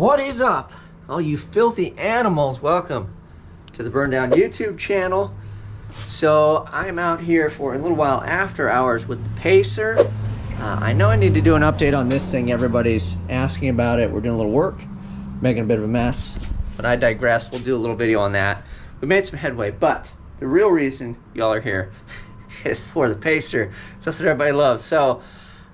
What is up, all you filthy animals? Welcome to the Burndown YouTube channel. So I'm out here for a little while after hours with the Pacer. I know I need to do an update on this thing. Everybody's asking about it. We're doing a little work, making a bit of a mess, but I digress. We'll do a little video on that. We made some headway, but the real reason y'all are here is for the Pacer. So that's what everybody loves. So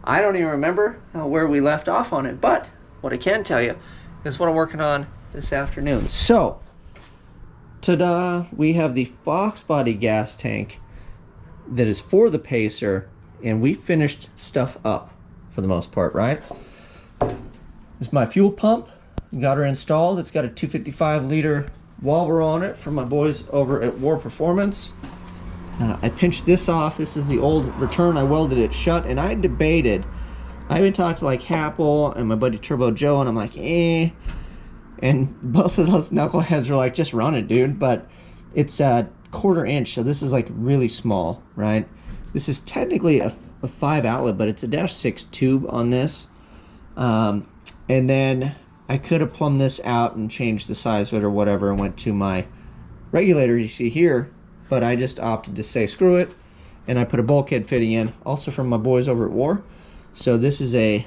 I don't even remember where we left off on it, but what I can tell you is what I'm working on this afternoon. So, ta-da, we have the Fox body gas tank that is for the Pacer, and we finished stuff up for the most part, right? This is my fuel pump. Got her installed. It's got a 255-liter Walbro on it from my boys over at War Performance. I pinched this off. This is the old return. I welded it shut, and I debated. I even talked to like Happel and my buddy Turbo Joe, and I'm like, eh. And both of those knuckleheads are like, just run it, dude. But it's a 1/4 inch, so this is like really small, right? This is technically a 5 outlet, but it's a -6 tube on this. And then I could have plumbed this out and changed the size of it or whatever and went to my regulator you see here, but I just opted to say screw it, and I put a bulkhead fitting in, also from my boys over at War. So this is a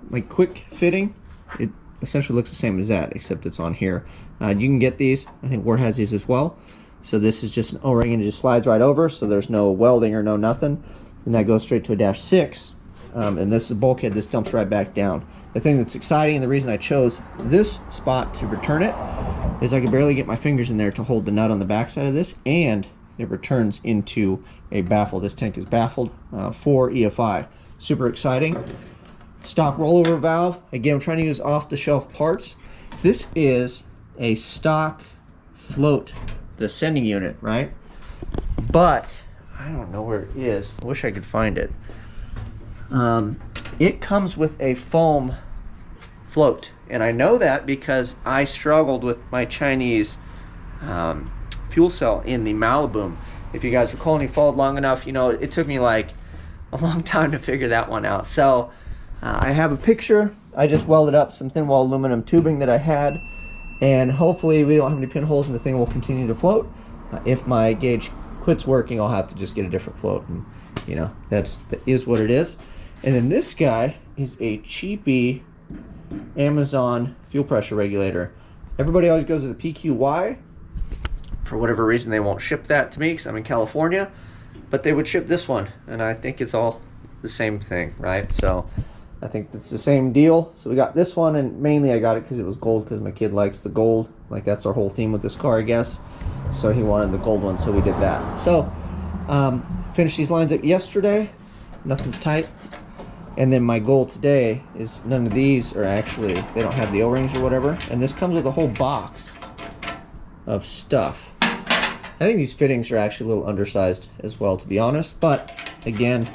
like quick fitting. It essentially looks the same as that, except it's on here. You can get these. I think War has these as well. So this is just an O-ring and it just slides right over, so there's no welding or no nothing. And that goes straight to a -6. And this is a bulkhead. This dumps right back down. The thing that's exciting, and the reason I chose this spot to return it, is I can barely get my fingers in there to hold the nut on the back side of this, and it returns into a baffle. This tank is baffled for EFI. Super exciting. Stock rollover valve. Again, I'm trying to use off-the-shelf parts. This is a stock float, the sending unit, right? But I don't know where it is. I wish I could find it. It comes with a foam float, and I know that because I struggled with my Chinese fuel cell in the Malibu. If you guys recall, and you followed long enough, you know it took me like a long time to figure that one out. So I have a picture. I just welded up some thin wall aluminum tubing that I had, and hopefully we don't have any pinholes and the thing will continue to float. If my gauge quits working, I'll have to just get a different float, and you know that is what it is. And then this guy is a cheapy Amazon fuel pressure regulator. Everybody always goes with the PQY. For whatever reason, they won't ship that to me because I'm in California, but they would ship this one, and I think it's all the same thing, right? So I think it's the same deal. So we got this one, and mainly I got it because it was gold, because my kid likes the gold. Like, that's our whole theme with this car, I guess. So he wanted the gold one, so we did that. So finished these lines up yesterday. Nothing's tight. And then my goal today is none of these are actually, they don't have the O-rings or whatever. And this comes with a whole box of stuff. I think these fittings are actually a little undersized as well, to be honest. But again,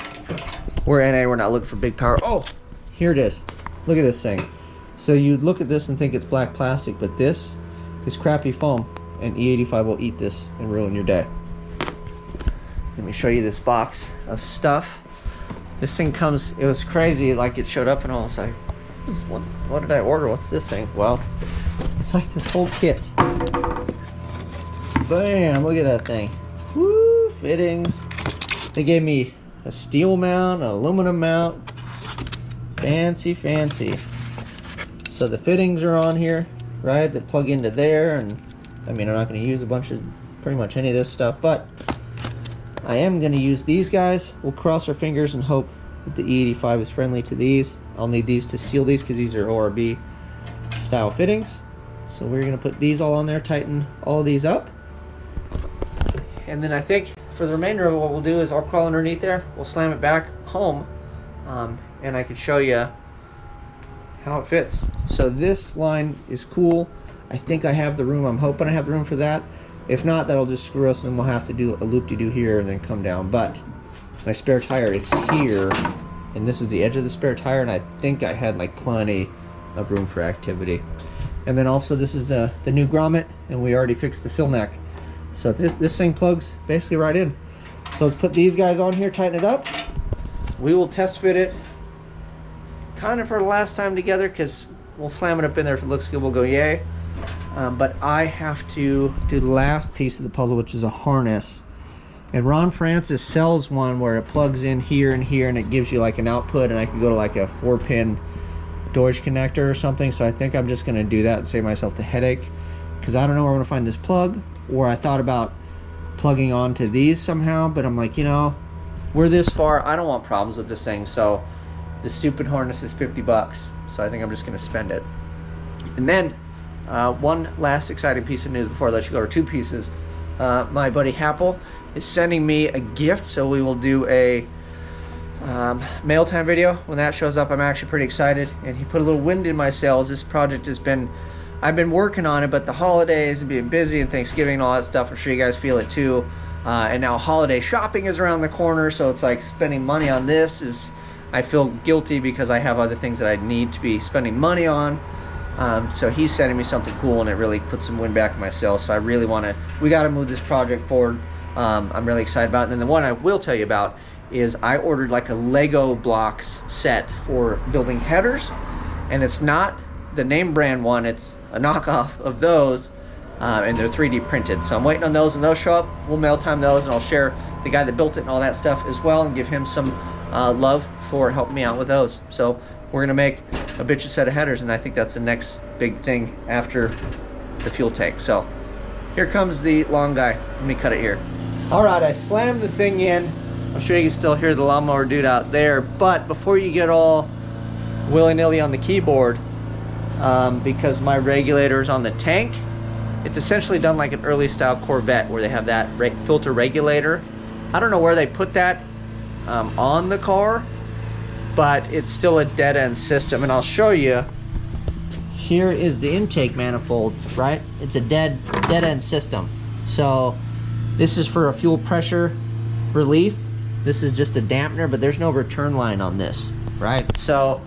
we're NA, we're not looking for big power. Oh, here it is. Look at this thing. So you look at this and think it's black plastic, but this is crappy foam, and E85 will eat this and ruin your day. Let me show you this box of stuff. This thing comes, it was crazy, like it showed up and I was like, what did I order? What's this thing? Well, it's like this whole kit. Bam, look at that thing. Woo, fittings. They gave me a steel mount, an aluminum mount. Fancy, fancy. So the fittings are on here, right? That plug into there, and I mean, I'm not gonna use a bunch of, pretty much any of this stuff, but I am going to use these guys. We'll cross our fingers and hope that the E85 is friendly to these. I'll need these to seal these because these are ORB style fittings. So we're going to put these all on there, tighten all of these up. And then I think for the remainder of it, what we'll do is I'll crawl underneath there. We'll slam it back home, and I can show you how it fits. So this line is cool. I think I have the room. I'm hoping I have the room for that. If not, that'll just screw us, and we'll have to do a loop-de-doo here and then come down. But my spare tire is here, and this is the edge of the spare tire, and I think I had like plenty of room for activity. And then also this is the new grommet, and we already fixed the fill neck. So this thing plugs basically right in. So let's put these guys on here, tighten it up. We will test fit it kind of for the last time together, because we'll slam it up in there. If it looks good, we'll go yay. But I have to do the last piece of the puzzle, which is a harness. And Ron Francis sells one where it plugs in here and here, and it gives you like an output, and I can go to like a 4-pin Deutsch connector or something. So I think I'm just gonna do that and save myself the headache, because I don't know where I'm gonna find this plug. Or I thought about plugging onto these somehow, but I'm like, you know, we're this far, I don't want problems with this thing. So the stupid harness is 50 bucks. So I think I'm just gonna spend it. And then one last exciting piece of news before I let you go, or two pieces. My buddy Happel is sending me a gift, so we will do a mail time video. When that shows up, I'm actually pretty excited. And he put a little wind in my sails. This project has been, I've been working on it, but the holidays and being busy and Thanksgiving and all that stuff, I'm sure you guys feel it too. And now holiday shopping is around the corner, so it's like spending money on this is, I feel guilty because I have other things that I need to be spending money on. So he's sending me something cool, and it really puts some wind back in my sails. So I really want to, we got to move this project forward. I'm really excited about it. And then the one I will tell you about is I ordered like a Lego blocks set for building headers, and it's not the name brand one, it's a knockoff of those, and they're 3D printed. So I'm waiting on those. When those show up, we'll mail time those, and I'll share the guy that built it and all that stuff as well, and give him some love for helping me out with those. So we're gonna make a bitchin' set of headers, and I think that's the next big thing after the fuel tank. So here comes the long guy. Let me cut it here. All right, I slammed the thing in. I'm sure you can still hear the lawnmower dude out there, but before you get all willy-nilly on the keyboard, because my regulator is on the tank, it's essentially done like an early style Corvette where they have that filter regulator. I don't know where they put that on the car, but it's still a dead end system, and I'll show you. Here is the intake manifolds, right? It's a dead end system. So this is for a fuel pressure relief. This is just a dampener, but there's no return line on this, right? So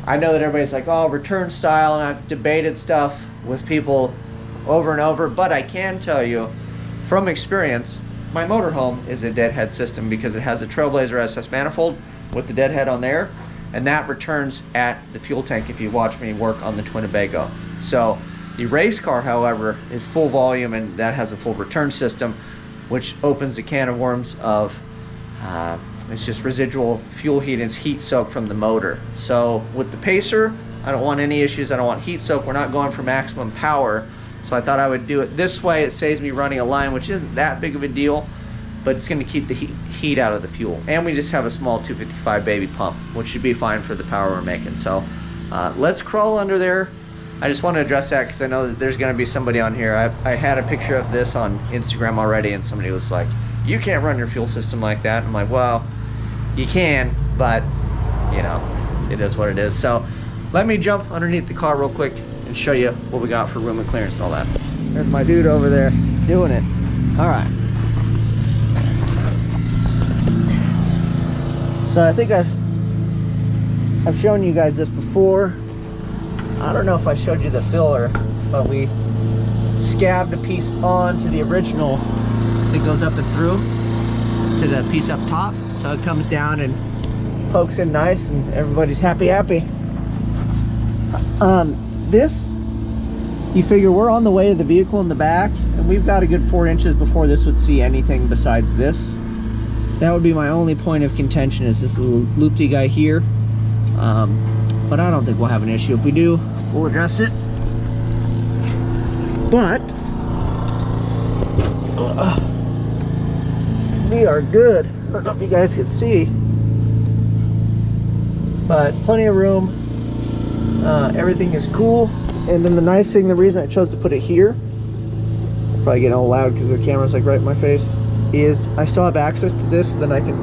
I know that everybody's like, oh, return style, and I've debated stuff with people over and over, but I can tell you from experience, my motorhome is a deadhead system because it has a Trailblazer SS manifold with the deadhead on there, and that returns at the fuel tank if you watch me work on the Twinnebago. So the race car, however, is full volume, and that has a full return system, which opens a can of worms of it's just residual fuel heat, and it's heat soak from the motor. So with the Pacer, I don't want any issues. I don't want heat soak. We're not going for maximum power. So I thought I would do it this way. It saves me running a line, which isn't that big of a deal, but it's going to keep the heat out of the fuel. And we just have a small 255 baby pump, which should be fine for the power we're making. So let's crawl under there. I just want to address that because I know that there's going to be somebody on here. I had a picture of this on Instagram already, and somebody was like, you can't run your fuel system like that. I'm like, well, you can, but you know, it is what it is. So let me jump underneath the car real quick and show you what we got for room and clearance and all that. There's my dude over there doing it. All right. So I think I've shown you guys this before. I don't know if I showed you the filler, but we scabbed a piece onto the original that goes up and through to the piece up top, so it comes down and pokes in nice, and everybody's happy. This, you figure we're on the way to the vehicle in the back, and we've got a good 4 inches before this would see anything besides this. That would be my only point of contention, is this little loopy guy here. But I don't think we'll have an issue. If we do, we'll address it. But we are good. I don't know if you guys can see, but plenty of room. Everything is cool. And then the nice thing, the reason I chose to put it here, I'm probably getting all loud because the camera's like right in my face, is I still have access to this, then I can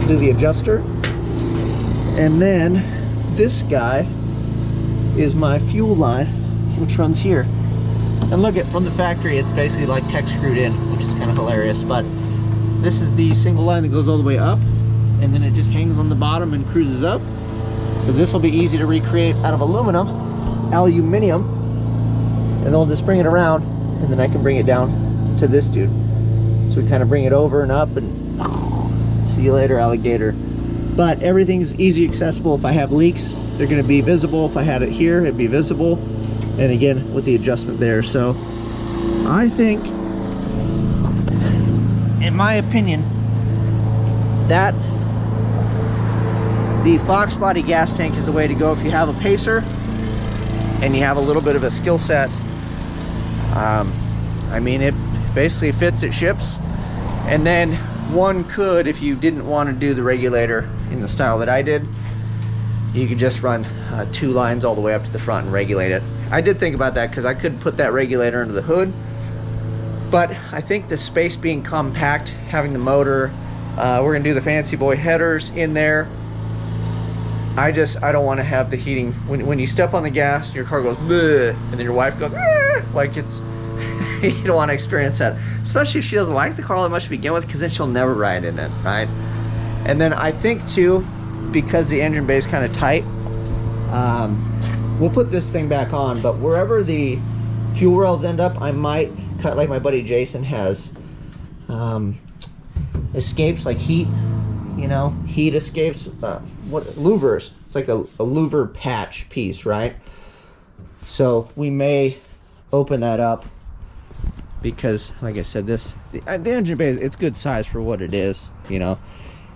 do the adjuster. And then this guy is my fuel line, which runs here. And look, at from the factory, it's basically like tech screwed in, which is kind of hilarious. But this is the single line that goes all the way up, and then it just hangs on the bottom and cruises up. So this will be easy to recreate out of aluminium, and then we'll just bring it around, and then I can bring it down to this dude. So we kind of bring it over and up, and see you later, alligator. But everything's easy accessible. If I have leaks, they're going to be visible. If I had it here, it'd be visible. And again, with the adjustment there. So I think, in my opinion, that the Fox body gas tank is the way to go if you have a pacer and you have a little bit of a skill set. I mean, it basically fits, it ships. And then one could, if you didn't want to do the regulator in the style that I did, you could just run 2 lines all the way up to the front and regulate it. I did think about that because I could put that regulator under the hood, but I think the space being compact, having the motor, we're gonna do the fancy boy headers in there. I don't want to have the heating when you step on the gas, your car goes bleh, and then your wife goes like it's you don't want to experience that, especially if she doesn't like the car that much to begin with, because then she'll never ride in it, right? And then I think too, because the engine bay is kind of tight, we'll put this thing back on, but wherever the fuel rails end up, I might cut, like my buddy Jason has escapes, like heat, you know, heat escapes, what louvers, it's like a louver patch piece, right? So we may open that up, because like I said, the engine bay, it's good size for what it is, you know.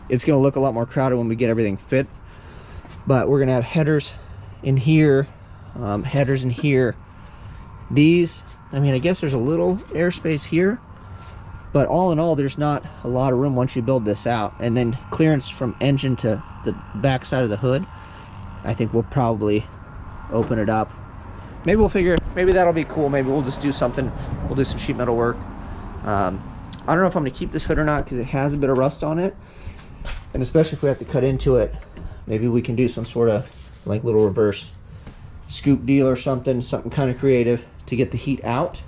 It's gonna look a lot more crowded when we get everything fit, but we're gonna have headers in here, headers in here. These, I mean, I guess there's a little airspace here, but all in all, there's not a lot of room once you build this out. And then clearance from engine to the back side of the hood, I think we'll probably open it up. Maybe we'll figure, maybe that'll be cool. Maybe we'll just do something, we'll do some sheet metal work. I don't know if I'm gonna keep this hood or not, because it has a bit of rust on it. And especially if we have to cut into it, maybe we can do some sort of like little reverse scoop deal or something kind of creative to get the heat out,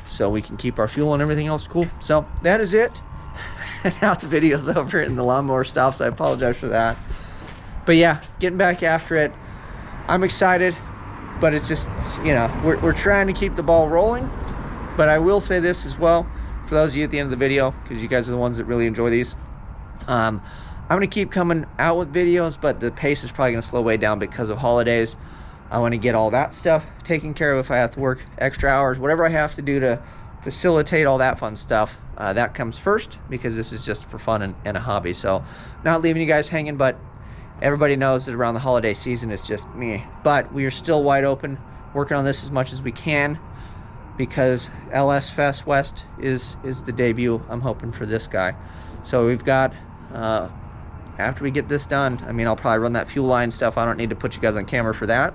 so we can keep our fuel and everything else cool. So that is it. Now the video's over and the lawnmower stops. I apologize for that. But yeah, getting back after it. I'm excited, but it's just, you know, we're trying to keep the ball rolling. But I will say this as well, for those of you at the end of the video, because you guys are the ones that really enjoy these. I'm gonna keep coming out with videos, but the pace is probably gonna slow way down because of holidays. I want to get all that stuff taken care of. If I have to work extra hours, whatever I have to do to facilitate all that fun stuff, that comes first, because this is just for fun and a hobby. So not leaving you guys hanging, but everybody knows that around the holiday season it's just me. But we are still wide open, working on this as much as we can, because LS Fest West is the debut, I'm hoping, for this guy. So we've got, after we get this done, I mean, I'll probably run that fuel line stuff. I don't need to put you guys on camera for that.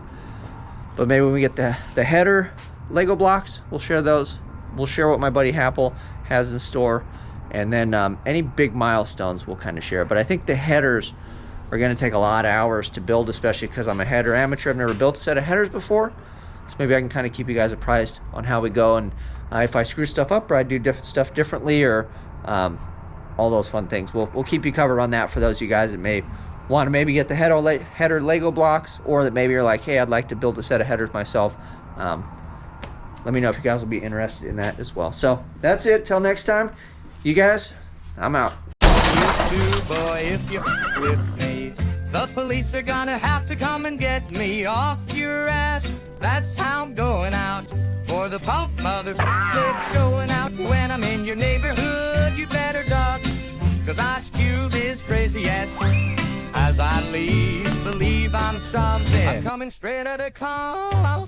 But maybe when we get the header Lego blocks, we'll share those. We'll share what my buddy Happel has in store. And then any big milestones we'll kind of share. But I think the headers are going to take a lot of hours to build, especially because I'm a header amateur. I've never built a set of headers before. So maybe I can kind of keep you guys apprised on how we go. And if I screw stuff up, or I do stuff differently, or all those fun things. We'll keep you covered on that for those of you guys that may want to maybe get the header Lego blocks, or that maybe you're like, hey, I'd like to build a set of headers myself. Let me know if you guys will be interested in that as well. So that's it. Till next time, you guys, I'm out. You too, boy, if you're with me, the police are gonna have to come and get me off your ass. That's how I'm going out. For the pump mother, it's going out. When I'm in your neighborhood, you better duck, 'cause I skew this crazy ass. As I leave, believe I'm something. I'm coming straight out of call.